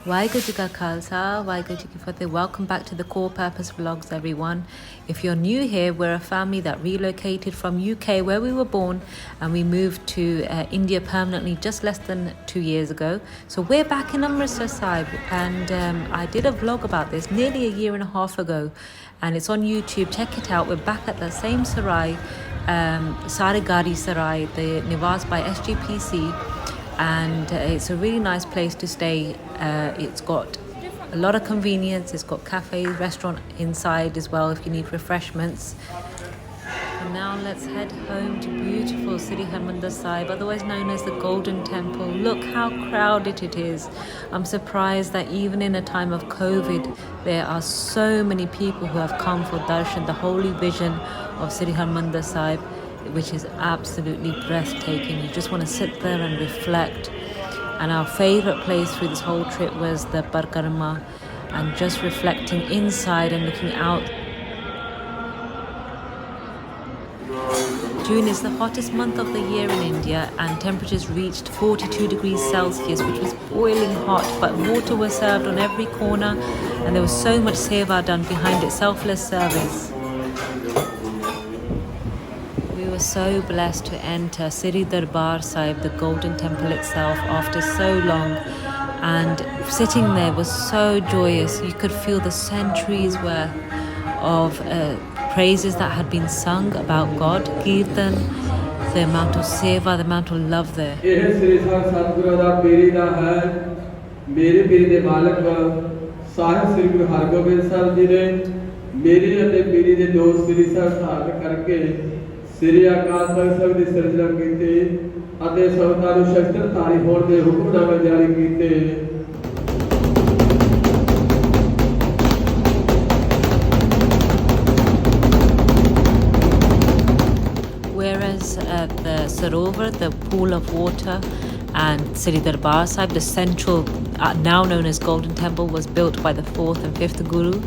Waheguru Ji Ka Khalsa, Waheguru Ji Ki Fateh. Welcome back to the Core Purpose Vlogs, everyone. If you're new here, we're a family that relocated from UK, where we were born, and we moved to India permanently just less than 2 years ago. So we're back in Amritsar Sahib, and I did a vlog about this nearly a year and a half ago, and it's on YouTube. Check it out. We're back at the same Sarai, Sarigari Sarai, the Niwas by SGPC. And it's a really nice place to stay. It's got a lot of convenience. It's got cafe, restaurant inside as well if you need refreshments. And now let's head home to beautiful Sri Amritsar Sahib, otherwise known as the Golden Temple. Look how crowded it is. I'm surprised that even in a time of COVID, there are so many people who have come for darshan, the holy vision of Sri Amritsar Sahib, which is absolutely breathtaking. You just want to sit there and reflect. And our favorite place through this whole trip was the Parkarma, and just reflecting inside and looking out. June is the hottest month of the year in India, and temperatures reached 42 degrees Celsius, which was boiling hot, but water was served on every corner, and there was so much seva done behind its selfless service. We were so blessed to enter Sri Darbar Sahib, the Golden Temple itself, after so long, and sitting there was so joyous. You could feel the centuries worth of praises that had been sung about God, Kirtan, the amount of seva, the amount of love there. Sri Akal Sahib ਦੀ ਸਿਰਜਣਾ ਕੀਤੀ ਅਤੇ ਸਭਨਾਂ ਨੂੰ ਸ਼ਸਤਰਧਾਰੀ ਹੋਣ ਦੇ ਹੁਕਮਨਾਮੇ ਜਾਰੀ ਕੀਤੇ। Whereas the Sarovar, the pool of water, and Sri Darbar Sahib, the central, now known as Golden Temple, was built by the 4th and 5th Guru.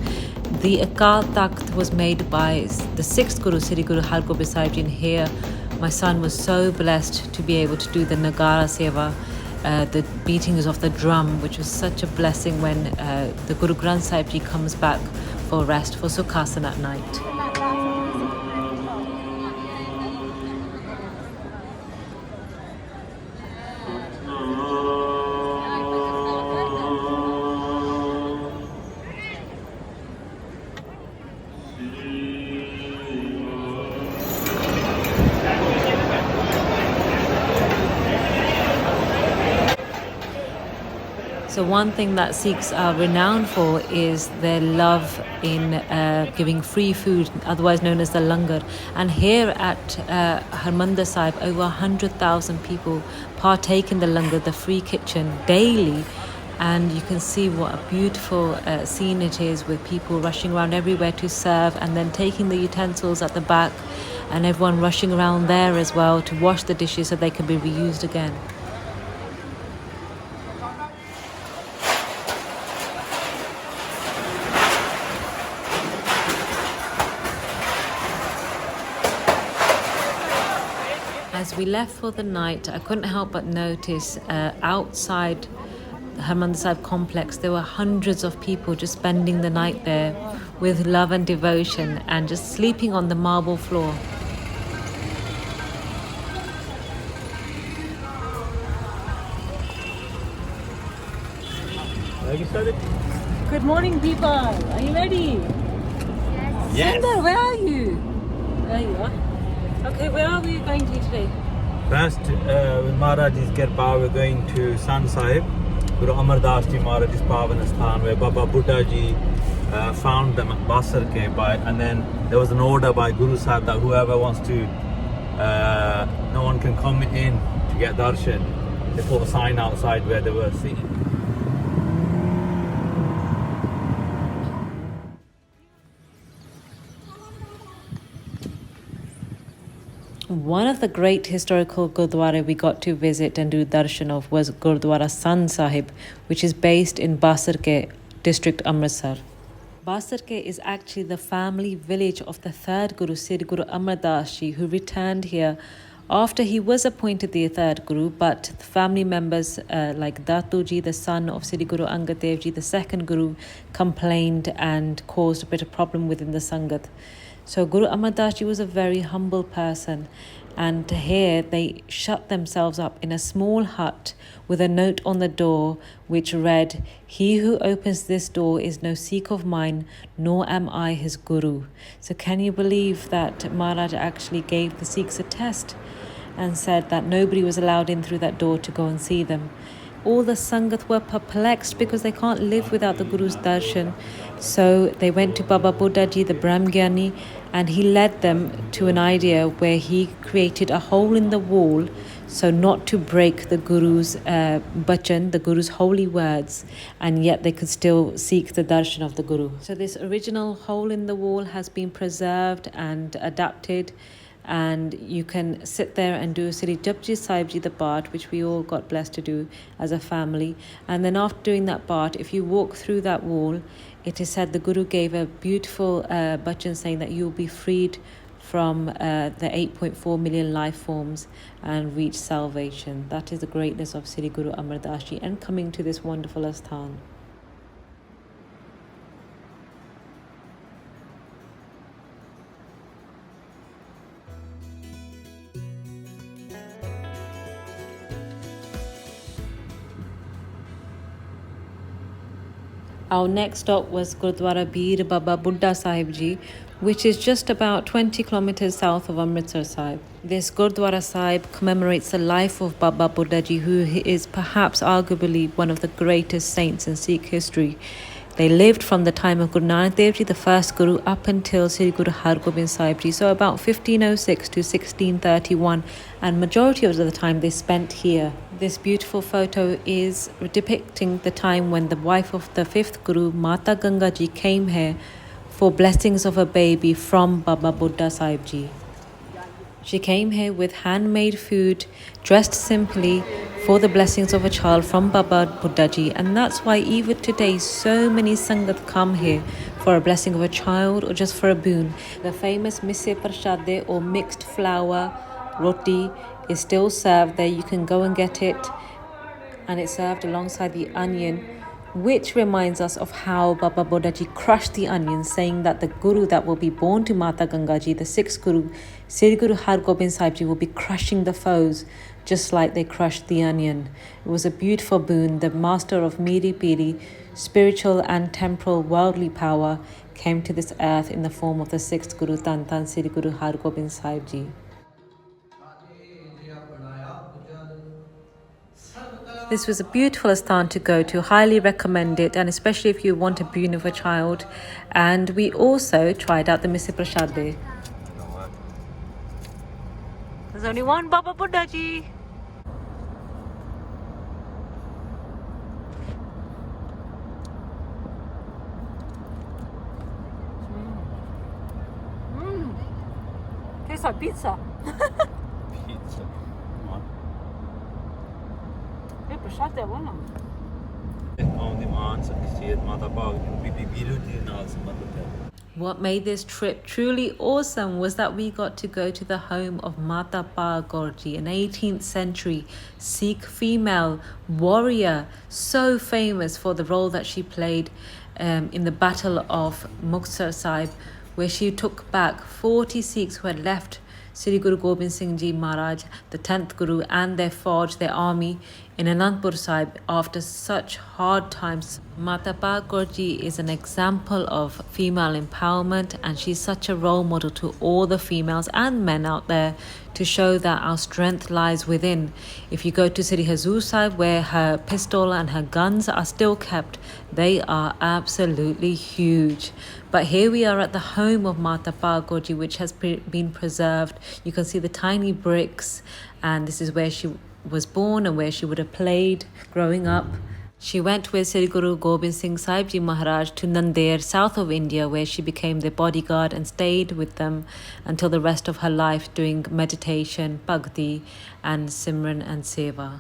The Akal Takht was made by the 6th Guru, Sri Guru Hargobind Sahib Ji. And here, my son was so blessed to be able to do the Nagara Seva, the beatings of the drum, which was such a blessing when the Guru Granth Sahib Ji comes back for rest, for Sukhasana at night. So one thing that Sikhs are renowned for is their love in giving free food, otherwise known as the langar. And here at Harmandir Sahib, over 100,000 people partake in the langar, the free kitchen, daily. And you can see what a beautiful scene it is, with people rushing around everywhere to serve, and then taking the utensils at the back, and everyone rushing around there as well to wash the dishes so they can be reused again. As we left for the night, I couldn't help but notice outside the Harmandir Sahib complex, there were hundreds of people just spending the night there with love and devotion, and just sleeping on the marble floor. Good morning, people. Are you ready? Yes. Sandra, where are you? There you are. Okay, where are we going to today? First, with Maharaj's Kirpa, we're going to Sannh Sahib, Guru Amar Das Ji Maharaj's Pavan Asthan, where Baba Butta Ji found them at Basar Ke, and then there was an order by Guru Sahib that whoever wants to, no one can come in to get darshan. They put a sign outside where they were sitting. One of the great historical Gurdwara we got to visit and do darshan of was Gurdwara Sannh Sahib, which is based in Basarke district, Amritsar. Basarke is actually the family village of the third Guru, Sri Guru Amar Das Ji, who returned here After he was appointed the third Guru, but the family members like Datuji, the son of Sri Guru Angad Dev Ji, the second Guru, complained and caused a bit of problem within the Sangat. So Guru Amar Das Ji was a very humble person, and here they shut themselves up in a small hut with a note on the door which read, "He who opens this door is no Sikh of mine, nor am I his Guru." So can you believe that Maharaj actually gave the Sikhs a test and said that nobody was allowed in through that door to go and see them? All the Sangat were perplexed because they can't live without the Guru's darshan. So they went to Baba Buddha Ji, the Brahmgyani, and he led them to an idea where he created a hole in the wall so not to break the Guru's bachan, the Guru's holy words, and yet they could still seek the darshan of the Guru. So this original hole in the wall has been preserved and adapted, and you can sit there and do Sri Japji Sahibji the part, which we all got blessed to do as a family. And then after doing that part, if you walk through that wall, it is said the Guru gave a beautiful bachan saying that you will be freed from the 8.4 million life forms and reach salvation. That is the greatness of Sri Guru Amar Das Ji and coming to this wonderful asthan. Our next stop was Gurdwara Bir Baba Buddha Sahibji, which is just about 20 kilometers south of Amritsar Sahib. This Gurdwara Sahib commemorates the life of Baba Buddha Ji, who is perhaps arguably one of the greatest saints in Sikh history. They lived from the time of Guru Nanak Dev Ji, the first Guru, up until Sri Guru Har Gobind Sahib Ji, so about 1506 to 1631, and majority of the time they spent here. This beautiful photo is depicting the time when the wife of the fifth Guru, Mata Ganga Ji, came here for blessings of a baby from Baba Buddha Sahib Ji. She came here with handmade food, dressed simply, for the blessings of a child from Baba Buddha Ji, and that's why even today so many Sangat come here for a blessing of a child or just for a boon. The famous Mise Prashade or mixed flour roti is still served there. You can go and get it, and it's served alongside the onion, which reminds us of how Baba Buddha Ji crushed the onion, saying that the Guru that will be born to Mata Ganga Ji, the sixth Guru, Sri Guru Har Gobind Sahib Ji, will be crushing the foes just like they crushed the onion. It was a beautiful boon. The master of Miri Piri, spiritual and temporal worldly power, came to this earth in the form of the sixth Guru, Tan Tan Sri Guru Har Gobind Sahib Ji. This was a beautiful asthan to go to, highly recommend it, and especially if you want a boon of a child. And we also tried out the Mise Prashade. There's only one Baba Buddha Ji. Tastes like pizza. Pizza. Come on. Prashade one. On the answer, Mata Bhag, Bibi, Veero ji naal sambandhit hai. What made this trip truly awesome was that we got to go to the home of Mata Kaur Ji, an 18th century Sikh female warrior, so famous for the role that she played in the Battle of Muktsar Sahib, where she took back 40 Sikhs who had left Sri Guru Gobind Singh Ji Maharaj, the 10th Guru, and their forge, their army in Anandpur Sahib after such hard times. Mata Kaur Ji is an example of female empowerment, and she's such a role model to all the females and men out there to show that our strength lies within. If you go to Sri Hazur Sahib, where her pistol and her guns are still kept, they are absolutely huge. But here we are at the home of Mata Kaur Ji, which has been preserved. You can see the tiny bricks, and this is where she was born and where she would have played growing up. She went with Sri Guru Gobind Singh Sahib Ji Maharaj to Nandair, south of India, where she became their bodyguard and stayed with them until the rest of her life doing meditation, bhakti, and simran and seva.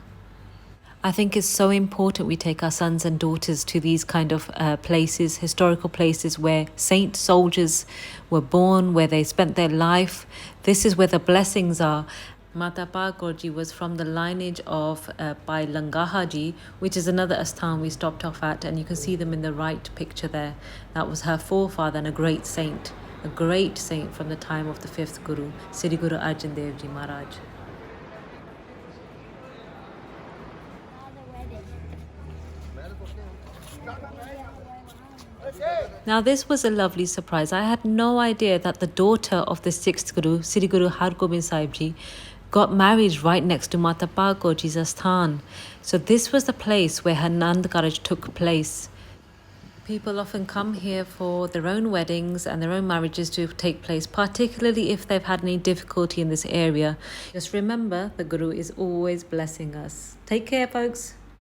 I think it's so important we take our sons and daughters to these kind of places, historical places where saint soldiers were born, where they spent their life. This is where the blessings are. Mata Kaur ji was from the lineage of Bhai Langaha ji, which is another asthan we stopped off at, and you can see them in the right picture there. That was her forefather and a great saint from the time of the 5th Guru, Sri Guru Arjan Dev Ji Maharaj. Now this was a lovely surprise. I had no idea that the daughter of the 6th Guru, Sri Guru Hargobind Sahibji, got married right next to Mata Kaur ji's asthan. So this was the place where her Nand Karaj took place. People often come here for their own weddings and their own marriages to take place, particularly if they've had any difficulty in this area. Just remember, the Guru is always blessing us. Take care, folks.